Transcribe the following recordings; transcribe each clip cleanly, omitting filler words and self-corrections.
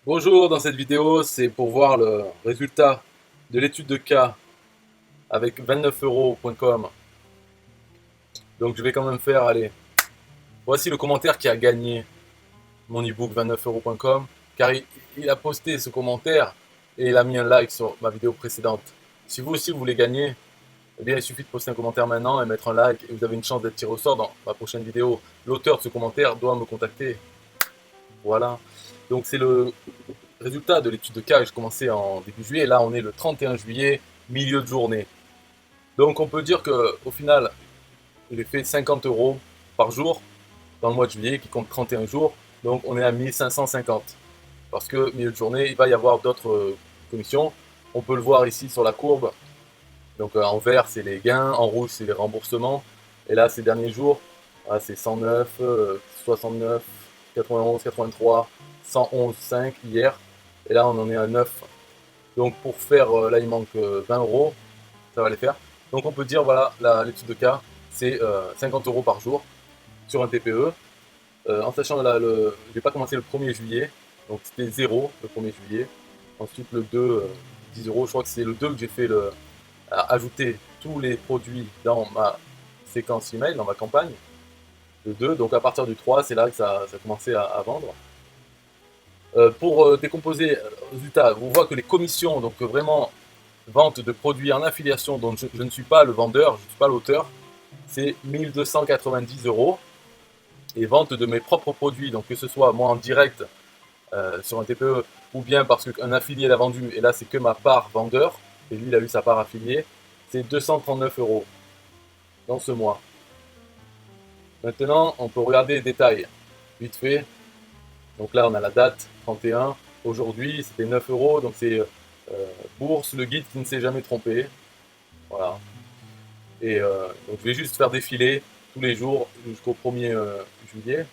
Bonjour, dans cette vidéo, c'est pour voir le résultat de l'étude de cas avec 29euros.com. Donc je vais quand même faire, allez, voici le commentaire qui a gagné mon ebook 29euros.com, car il a posté ce commentaire et il a mis un like sur ma vidéo précédente. Si vous aussi vous voulez gagner, eh bien il suffit de poster un commentaire maintenant et mettre un like et vous avez une chance d'être tiré au sort dans ma prochaine vidéo. L'auteur de ce commentaire doit me contacter. Voilà. Donc c'est le résultat de l'étude de cas, je commençais en début juillet, là on est le 31 juillet, milieu de journée. Donc on peut dire qu'au final, j'ai fait 50 euros par jour dans le mois de juillet qui compte 31 jours, donc on est à 1550. Parce que milieu de journée, il va y avoir d'autres commissions. On peut le voir ici sur la courbe. Donc en vert, c'est les gains, en rouge, c'est les remboursements. Et là, ces derniers jours, c'est 109, 69, 91, 83, 111,5 hier. Et là, on en est à 9. Donc pour faire, là, il manque 20 euros. Ça va les faire. Donc on peut dire, voilà, l'étude de cas, c'est 50 euros par jour sur un TPE. En sachant, là, je n'ai pas commencé le 1er juillet. Donc c'était 0 le 1er juillet. Ensuite le 2, 10 euros. Je crois que c'est le 2 que j'ai fait ajouter tous les produits dans ma séquence email, dans ma campagne. Le 2, donc à partir du 3, c'est là que ça a commencé à vendre. Pour décomposer le résultat, on voit que les commissions, donc vraiment vente de produits en affiliation dont je ne suis pas le vendeur, je ne suis pas l'auteur, c'est 1290 euros. Et vente de mes propres produits, donc que ce soit moi en direct sur un TPE ou bien parce qu'un affilié l'a vendu, et là c'est que ma part vendeur, et lui il a eu sa part affiliée, c'est 239 euros dans ce mois. Maintenant, on peut regarder les détails, vite fait. Donc là, on a la date, 31. Aujourd'hui, c'était 9 euros, donc c'est bourse, le guide qui ne s'est jamais trompé. Voilà. Et donc je vais juste faire défiler tous les jours jusqu'au 1er juillet.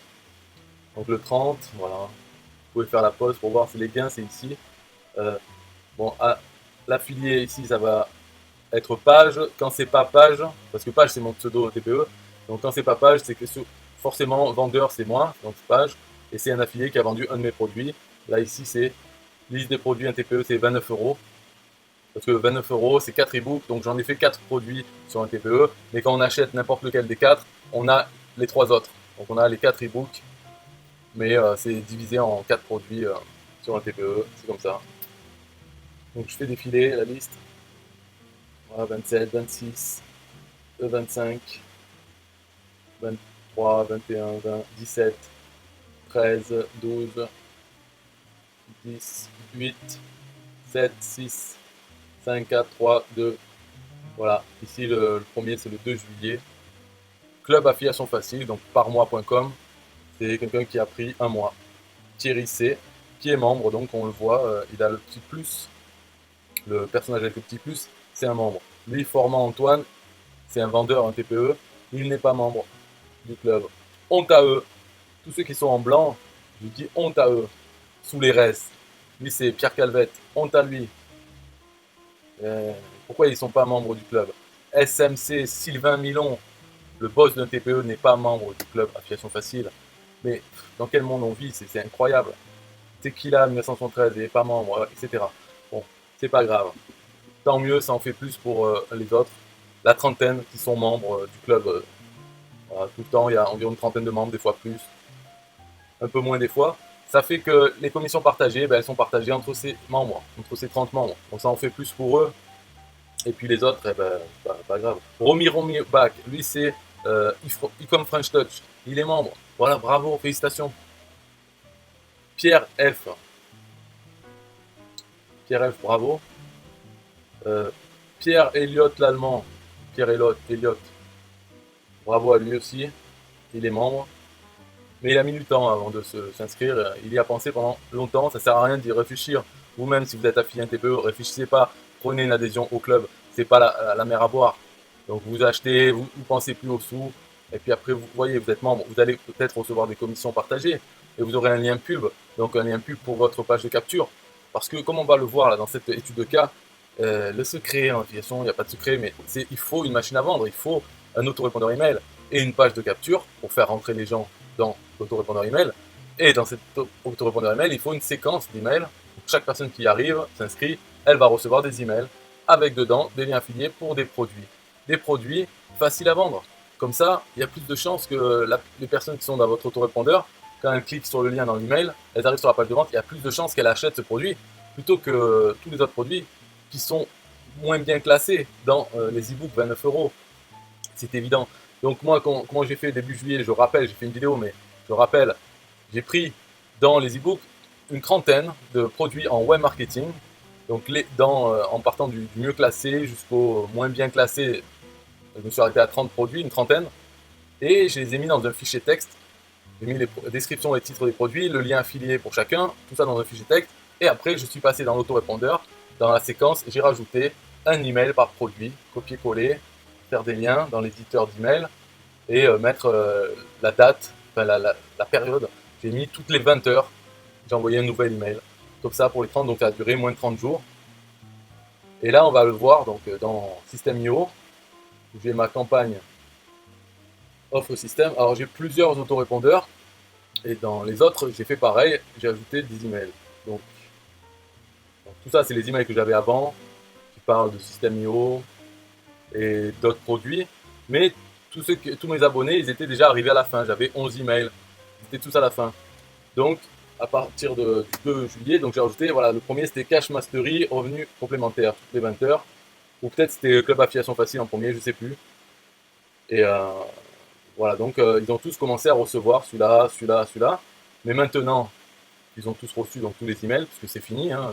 Donc le 30, voilà. Vous pouvez faire la pause pour voir si les gains, c'est ici. Bon, l'affilié ici, ça va être page. Quand c'est pas page, parce que page c'est mon pseudo TPE, donc quand c'est pas page, c'est que forcément vendeur c'est moi, donc page, et c'est un affilié qui a vendu un de mes produits. Là ici c'est liste des produits, un TPE c'est 29 euros. Parce que 29 euros, c'est 4 e-books, donc j'en ai fait 4 produits sur un TPE. Mais quand on achète n'importe lequel des 4, on a les 3 autres. Donc on a les 4 e-books, mais c'est divisé en 4 produits sur un TPE, c'est comme ça. Donc je fais défiler la liste. Voilà, 27, 26, 25, 23, 21, 20, 17, 13, 12, 10, 8, 7, 6, 5, 4, 3, 2. Voilà, ici le premier c'est le 2 juillet. Club affiliation facile, donc parmois.com, c'est quelqu'un qui a pris un mois. Thierry C, qui est membre, donc on le voit, il a le petit plus, le personnage avec le petit plus, c'est un membre. Lui, Formand Antoine, c'est un vendeur, un TPE, il n'est pas membre du club. Honte à eux, tous ceux qui sont en blanc, je dis honte à eux, sous les restes. Lui, c'est Pierre Calvette, honte à lui. Pourquoi ils ne sont pas membres du club? SMC, Sylvain Milon, le boss d'un TPE n'est pas membre du club affiliation facile. Mais dans quel monde on vit? C'est incroyable. Tequila 1973 n'est pas membre, etc. Bon, c'est pas grave. Tant mieux, ça en fait plus pour les autres. La trentaine qui sont membres du club. Voilà, tout le temps, il y a environ une trentaine de membres, des fois plus, un peu moins des fois. Ça fait que les commissions partagées, ben, elles sont partagées entre ces membres, entre ces 30 membres. Donc ça en fait plus pour eux. Et puis les autres, eh ben, pas grave. Romy Bach, lui c'est Ecom French Touch. Il est membre. Voilà, bravo, félicitations. Pierre F. Pierre F, bravo. Pierre Elliott l'allemand. Pierre Elliott, bravo à lui aussi. Il est membre. Mais il a mis du temps avant de s'inscrire. Il y a pensé pendant longtemps. Ça sert à rien d'y réfléchir. Vous-même, si vous êtes affilié à un TPE, réfléchissez pas. Prenez une adhésion au club. C'est pas la mer à boire. Donc vous achetez, vous pensez plus aux sous. Et puis après, vous voyez, vous êtes membre. Vous allez peut-être recevoir des commissions partagées. Et vous aurez un lien pub. Donc un lien pub pour votre page de capture. Parce que comme on va le voir là dans cette étude de cas, le secret en affiliation, il n'y a pas de secret, mais il faut une machine à vendre. Il faut un autorépondeur email et une page de capture pour faire rentrer les gens dans l'autorépondeur email. Et dans cet autorépondeur email, il faut une séquence d'emails. Chaque personne qui arrive, s'inscrit, elle va recevoir des emails avec dedans des liens affiliés pour des produits. Des produits faciles à vendre. Comme ça, il y a plus de chances que les personnes qui sont dans votre autorépondeur, quand elles cliquent sur le lien dans l'email, elles arrivent sur la page de vente, il y a plus de chances qu'elles achètent ce produit plutôt que tous les autres produits qui sont moins bien classés dans les e-books 29 euros. C'est évident. Donc moi, comment j'ai fait début juillet, je rappelle, j'ai fait une vidéo, mais je rappelle, j'ai pris dans les e-books une trentaine de produits en web marketing. Donc en partant du mieux classé jusqu'au moins bien classé, je me suis arrêté à 30 produits, une trentaine. Et je les ai mis dans un fichier texte. J'ai mis les descriptions, les titres des produits, le lien affilié pour chacun, tout ça dans un fichier texte. Et après, je suis passé dans l'autorépondeur, dans la séquence, j'ai rajouté un email par produit, copier-coller, faire des liens dans l'éditeur d'email et mettre la date, enfin la période. J'ai mis toutes les 20 heures, j'ai envoyé un nouvel email. Comme ça pour les 30, donc ça a duré moins de 30 jours. Et là, on va le voir donc, dans System.io, où j'ai ma campagne offre système. Alors j'ai plusieurs autorépondeurs, et dans les autres, j'ai fait pareil, j'ai ajouté des emails. Donc tout ça, c'est les emails que j'avais avant, qui parlent de System.io et d'autres produits. Mais tous mes abonnés, ils étaient déjà arrivés à la fin. J'avais 11 emails. Ils étaient tous à la fin. Donc, à partir du 2 juillet, donc j'ai rajouté, voilà, le premier c'était Cash Mastery, revenus complémentaires, toutes les 20 heures. Ou peut-être c'était Club Affiliation Facile en premier, je sais plus. Et voilà, donc ils ont tous commencé à recevoir celui-là, celui-là, celui-là. Mais maintenant, ils ont tous reçu donc, tous les emails, puisque c'est fini. Hein.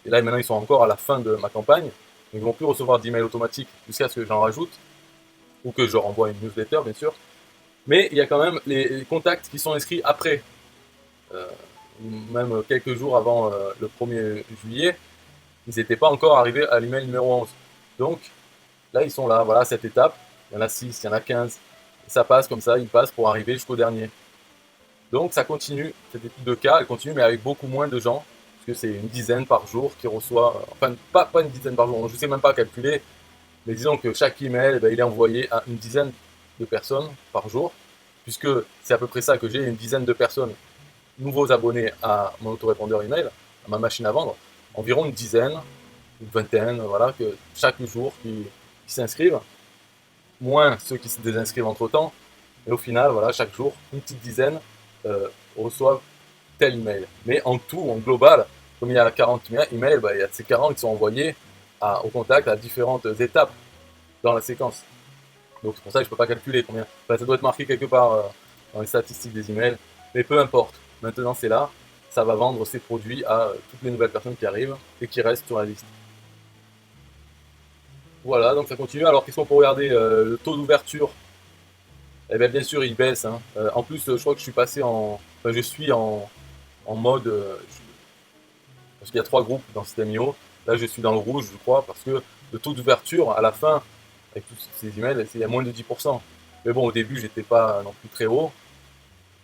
Et là, maintenant, ils sont encore à la fin de ma campagne. Donc, ils ne vont plus recevoir d'emails automatiques jusqu'à ce que j'en rajoute. Ou que je renvoie une newsletter, bien sûr. Mais il y a quand même les contacts qui sont inscrits après. Même quelques jours avant le 1er juillet, ils n'étaient pas encore arrivés à l'email numéro 11. Donc, là, ils sont là. Voilà, cette étape. Il y en a 6, il y en a 15. Et ça passe comme ça, ils passent pour arriver jusqu'au dernier. Donc, ça continue. Cette étude de cas, elle continue, mais avec beaucoup moins de gens. Parce que c'est une dizaine par jour qui reçoit. Enfin, pas une dizaine par jour, je ne sais même pas calculer. Mais disons que chaque email, eh bien, il est envoyé à une dizaine de personnes par jour. Puisque c'est à peu près ça que j'ai, une dizaine de personnes, nouveaux abonnés à mon autorépondeur email, à ma machine à vendre. Environ une dizaine, une vingtaine, voilà, que chaque jour qui s'inscrivent. Moins ceux qui se désinscrivent entre temps. Et au final, voilà, chaque jour, une petite dizaine reçoivent tel email. Mais en tout, en global, comme il y a 40 emails, bah, il y a ces 40 qui sont envoyés au contact à différentes étapes dans la séquence. Donc c'est pour ça que je ne peux pas calculer combien. Enfin, ça doit être marqué quelque part dans les statistiques des emails. Mais peu importe. Maintenant c'est là. Ça va vendre ces produits à toutes les nouvelles personnes qui arrivent et qui restent sur la liste. Voilà, donc ça continue. Alors qu'est-ce qu'on peut regarder le taux d'ouverture, eh bien sûr il baisse. Hein. En plus, je crois que je suis passé en... Enfin, je suis en mode... parce qu'il y a 3 groupes dans System.io. Là, je suis dans le rouge, je crois, parce que le taux d'ouverture, à la fin, avec tous ces emails, c'est à moins de 10%. Mais bon, au début, j'étais pas non plus très haut.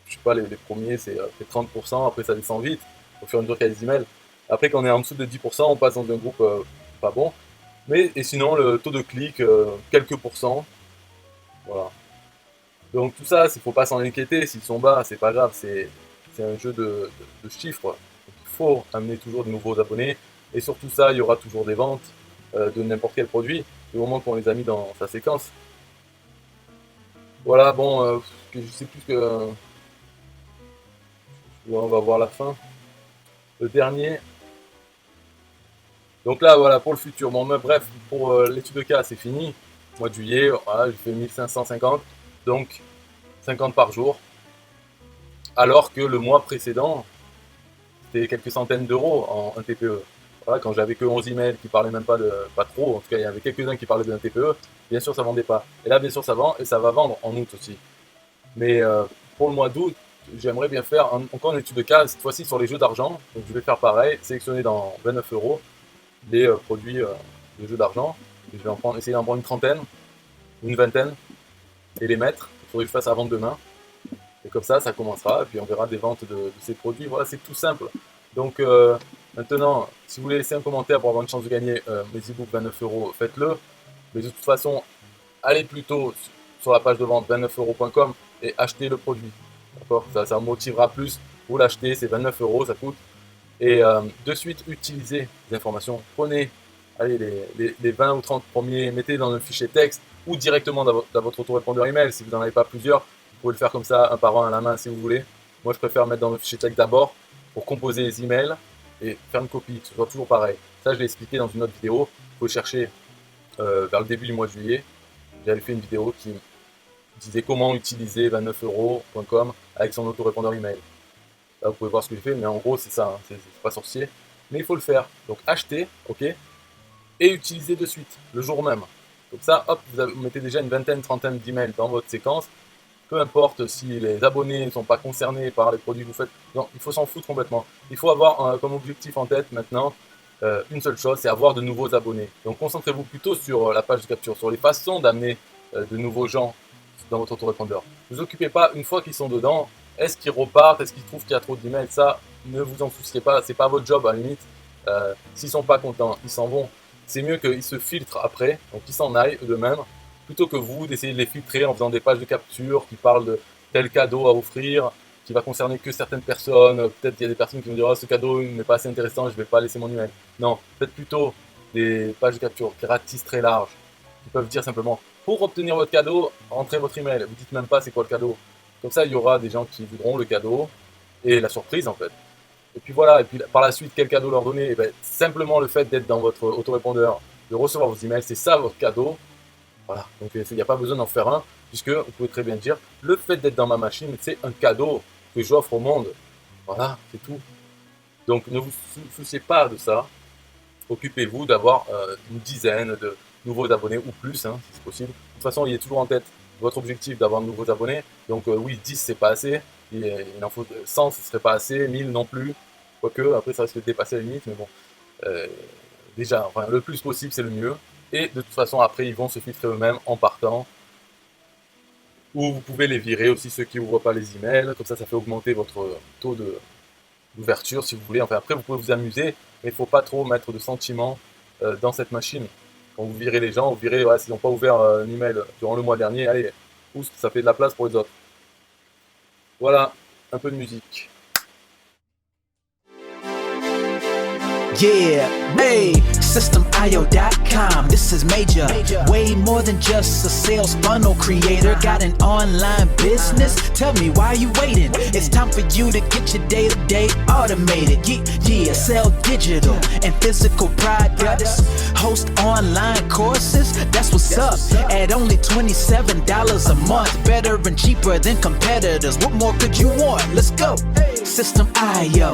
Je sais pas, les premiers, c'est 30%, après ça descend vite, au fur et à mesure qu'il y a des emails. Après, quand on est en dessous de 10%, on passe dans un groupe pas bon. Mais, et sinon, le taux de clic, quelques pourcents. Voilà. Donc tout ça, il ne faut pas s'en inquiéter, s'ils sont bas, c'est pas grave, c'est un jeu de chiffres. Donc, il faut amener toujours de nouveaux abonnés. Et sur tout ça, il y aura toujours des ventes de n'importe quel produit, du moment qu'on les a mis dans sa séquence. Voilà, bon, je sais plus que... on va voir la fin. Le dernier. Donc là, voilà, pour le futur. Bon, mais bref, pour l'étude de cas, c'est fini. Mois de juillet, voilà, j'ai fait 1550. Donc, 50 par jour. Alors que le mois précédent, c'était quelques centaines d'euros en un TPE. Voilà, quand j'avais que 11 emails qui parlaient même pas trop, en tout cas il y avait quelques-uns qui parlaient d'un TPE, bien sûr ça vendait pas. Et là bien sûr ça vend et ça va vendre en août aussi. Mais pour le mois d'août, j'aimerais bien faire encore une étude de cas, cette fois-ci sur les jeux d'argent. Donc je vais faire pareil, sélectionner dans 29 euros les produits de jeux d'argent. Je vais essayer d'en prendre une trentaine, une vingtaine, et les mettre. Il faudrait que je fasse avant demain. Et comme ça commencera, et puis on verra des ventes de ces produits. Voilà, c'est tout simple. Donc maintenant, si vous voulez laisser un commentaire pour avoir une chance de gagner mes e-books 29 euros, faites-le. Mais de toute façon, allez plutôt sur la page de vente 29euros.com et achetez le produit. D'accord, ça motivera plus vous l'achetez, c'est 29 € ça coûte. Et de suite, utilisez les informations. Prenez les 20 ou 30 premiers, mettez dans le fichier texte ou directement dans votre autorépondeur email. Si vous n'en avez pas plusieurs, vous pouvez le faire comme ça, un par un à la main si vous voulez. Moi, je préfère mettre dans le fichier texte d'abord pour composer les emails et faire une copie, que ce soit toujours pareil. Ça, je l'ai expliqué dans une autre vidéo. Il faut chercher vers le début du mois de juillet. J'avais fait une vidéo qui disait comment utiliser 29euros.com avec son autorépondeur email. Là, vous pouvez voir ce que j'ai fait, mais en gros, c'est ça, hein, c'est pas sorcier. Mais il faut le faire. Donc, achetez, ok, et utilisez de suite, le jour même. Comme ça, hop, vous mettez déjà une vingtaine, trentaine d'emails dans votre séquence. Peu importe si les abonnés ne sont pas concernés par les produits que vous faites. Non, il faut s'en foutre complètement. Il faut avoir comme objectif en tête maintenant une seule chose, c'est avoir de nouveaux abonnés. Donc, concentrez-vous plutôt sur la page de capture, sur les façons d'amener de nouveaux gens dans votre autorépondeur. Ne vous occupez pas, une fois qu'ils sont dedans, est-ce qu'ils repartent, est-ce qu'ils trouvent qu'il y a trop d'emails, ça, ne vous en souciez pas, c'est pas votre job à la limite. S'ils sont pas contents, ils s'en vont. C'est mieux qu'ils se filtrent après, donc ils s'en aillent eux-mêmes, plutôt que vous d'essayer de les filtrer en faisant des pages de capture qui parlent de tel cadeau à offrir, qui va concerner que certaines personnes. Peut-être qu'il y a des personnes qui vont dire « Oh, ce cadeau n'est pas assez intéressant, je ne vais pas laisser mon email ». Non, faites plutôt des pages de capture gratis très larges, qui peuvent dire simplement « Pour obtenir votre cadeau, rentrez votre email ». Vous dites même pas c'est quoi le cadeau. Comme ça, il y aura des gens qui voudront le cadeau et la surprise en fait. Et puis voilà, et puis par la suite, quel cadeau leur donner? Et bien, simplement le fait d'être dans votre autorépondeur, de recevoir vos emails, c'est ça votre cadeau. Voilà, donc il n'y a pas besoin d'en faire un, puisque vous pouvez très bien dire, le fait d'être dans ma machine, c'est un cadeau que j'offre au monde. Voilà, c'est tout. Donc ne vous souciez pas de ça. Occupez-vous d'avoir une dizaine de nouveaux abonnés ou plus, hein, si c'est possible. De toute façon, il est toujours en tête votre objectif d'avoir de nouveaux abonnés. Donc oui, 10 c'est pas assez. Il en faut 100, ce serait pas assez. 1000 non plus. Quoique, après ça risque de dépasser la limite. Mais bon, déjà, enfin, le plus possible, c'est le mieux. Et de toute façon, après, ils vont se filtrer eux-mêmes en partant. Ou vous pouvez les virer aussi, ceux qui n'ouvrent pas les emails. Comme ça, ça fait augmenter votre taux d'ouverture, si vous voulez. Enfin, après, vous pouvez vous amuser, mais il ne faut pas trop mettre de sentiments dans cette machine. Quand vous virez les gens, vous virez, ouais, s'ils n'ont pas ouvert un email durant le mois dernier, allez, pousse, ça fait de la place pour les autres. Voilà, un peu de musique. Yeah, hey, SystemIO.com, this is major. Way more than just a sales funnel creator. Got an online business? Tell me, why are you waiting? It's time for you to get your day-to-day automated. Yeah, sell digital and physical products. Host online courses, that's what's up. At only $27 a month. Better and cheaper than competitors. What more could you want? Let's go. System.io,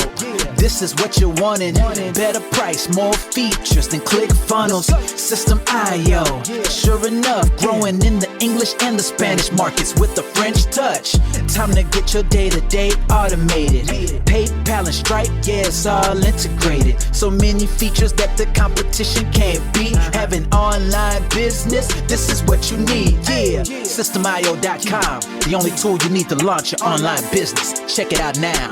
this is what you're wanting. Better price, more features than ClickFunnels. System.io, sure enough, growing in the English and the Spanish markets with the French touch. Time to get your day-to-day automated. PayPal and Stripe, yeah, it's all integrated. So many features that the competition can't beat. Have an online business, this is what you need. Yeah, System.io.com, the only tool you need to launch your online business. Check it out now.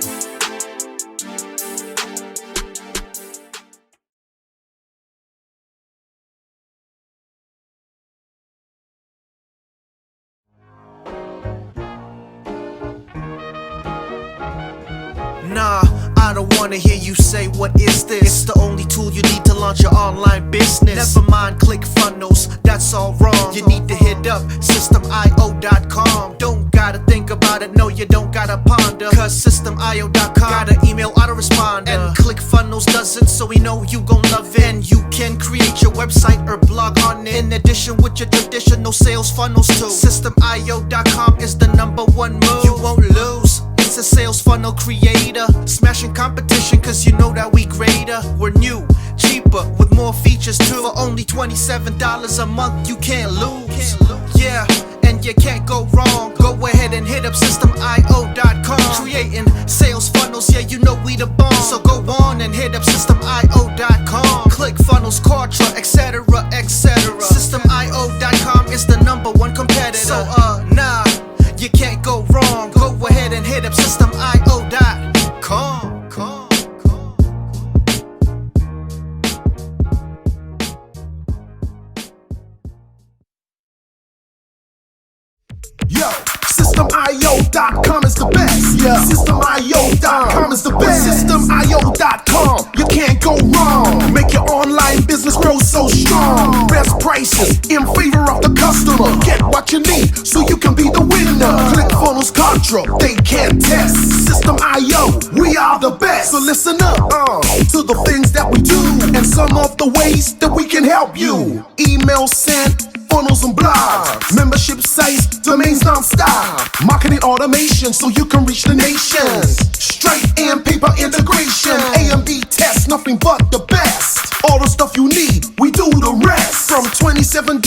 Nah, I don't wanna hear you say what is this. It's the only tool you need to launch your online business. Never mind ClickFunnels, that's all wrong. You need to hit up SystemIO.com. Don't gotta think about it, no you don't gotta ponder. Cause SystemIO.com got an email autoresponder. And ClickFunnels does it, so we know you gon' love it. And you can create your website or blog on it, in addition with your traditional sales funnels too. SystemIO.com is the #1 move. You won't lose. It's a sales funnel creator, smashing competition cause you know that we greater. We're new, cheaper, with more features too. For only $27 a month, you can't lose. Yeah, and you can't go wrong. Go ahead and hit up SystemIO.com. Creating sales funnels, yeah, you know we the bomb. So go on and hit up SystemIO.com. ClickFunnels, Kartra, etc, etc. SystemIO.com is the #1 competitor. So nah, you can't go wrong. Go ahead and hit up SystemIO.com. Yo, SystemIO.com is the best. Yeah, SystemIO.com. go wrong. Make your online business grow so strong. Best prices in favor of the customer. Get what you need so you can be the winner. ClickFunnels Contra, they can't test. System.io, we are the best. So listen up to the things that we do and some of the ways that we can help you. Email sent, funnels and blogs, membership sites, domains non-stop, marketing automation so you can reach the nations. Straight and paper integration, A and B tests, nothing but the best. All the stuff you need, we do the rest. From $27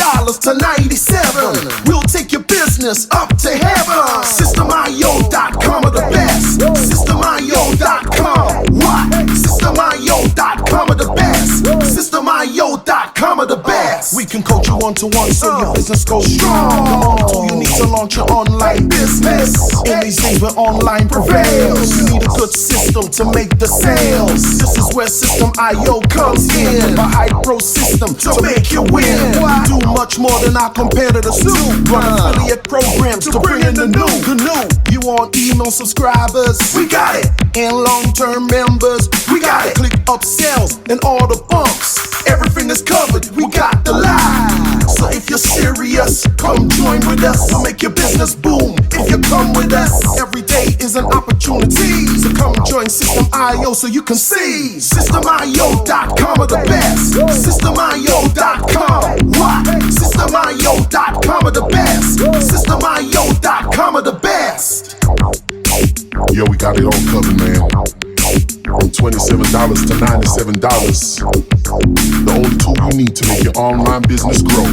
to $97, we'll take your business up to heaven. System.io.com are the best. System.io.com. What? System.io.com are the best. System.io.com are the best. We can coach you one-to-one so your business goes strong. So you need to launch your online business. In these days where online prevails, you need a good system to make the sales. This is where System.io comes in. A high-pro system to make you win. We do much more than our competitors do. Run affiliate programs to bring in the new. You want email subscribers? We got it. And long-term members? We got it. Click upsells and all the bumps. Everything is covered. We got the lie. So if you're serious, come join with us. We'll make your business boom. If you come with us, every day is an opportunity. So come join System.io so you can see. System.io.com are the best. System.io.com. What? System.io.com are the best. System.io.com are the best. Yo, we got it all covered, man. From $27 to $97. The only tool you need to make your online business grow.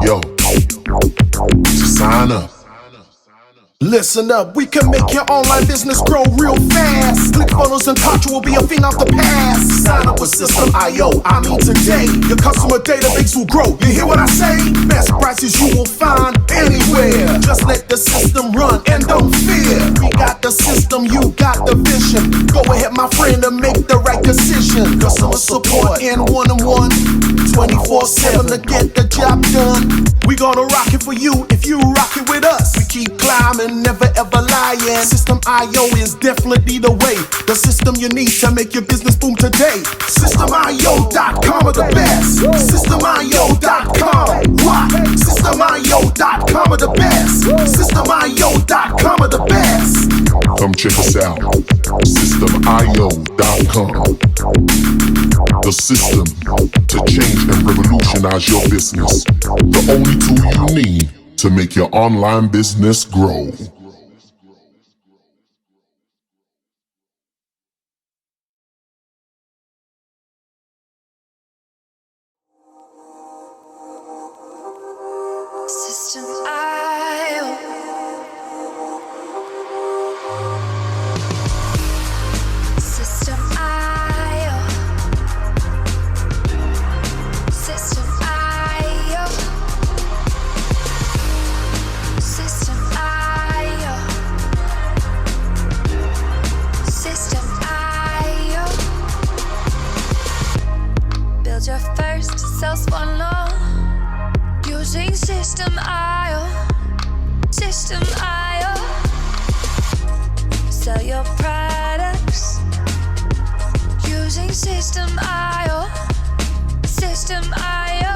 Yo, just sign up. Listen up, we can make your online business grow real fast. ClickFunnels and Contra will be a thing of the past. Sign up with System.io, I mean today. Your customer database will grow, you hear what I say? Best prices you will find anywhere. Just let the system run and don't fear. We got the system, you got the vision. Go ahead my friend and make the right decision. Customer support and one-on-one 24/7 to get the job done. We gonna rock it for you if you rock it with us. We keep climbing, never ever lying. System.io is definitely the way. The system you need to make your business boom today. System.io.com are the best. System.io.com. What? System.io.com are the best. System.io.com are the best. Come check us out. System.io.com. The system to change and revolutionize your business. The only tool you need to make your online business grow. System.io. System.io. System.io. System.io. System.io. Build your first sales funnel using System.io. System.io. Sell your products using System.io. System.io.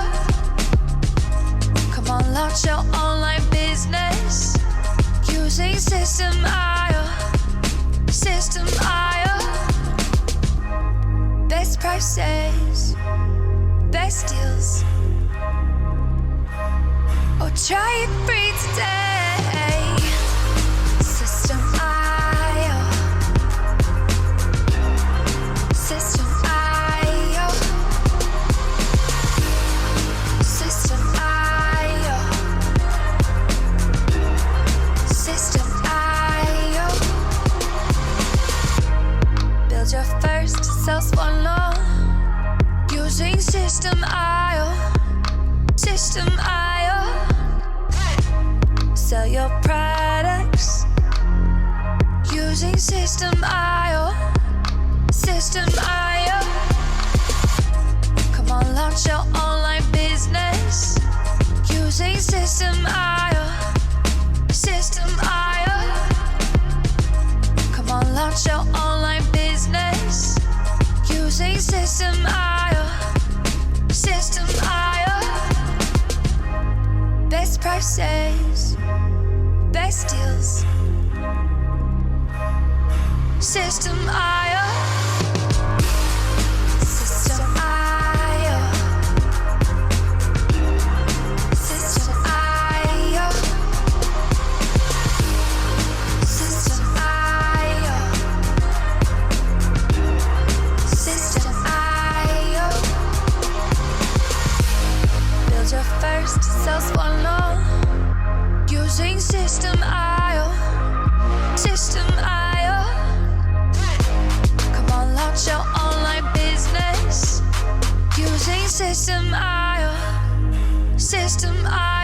Come on, launch your online business using System.io. System.io. Best prices, best deals. Oh, try it free today. System.io. System.io. System.io. System.io. Build your first sales funnel using System.io. System.io. Sell your products using System.io. System.io. Come on, launch your online business using System.io. System.io. Come on, launch your online business using System.io. System IO. System IO. Best prices, best deals. System IO. System IO. System IO. System IO. System IO. Build your first self-funnel using System IO. System IO. Come on, launch your online business using System IO. System IO.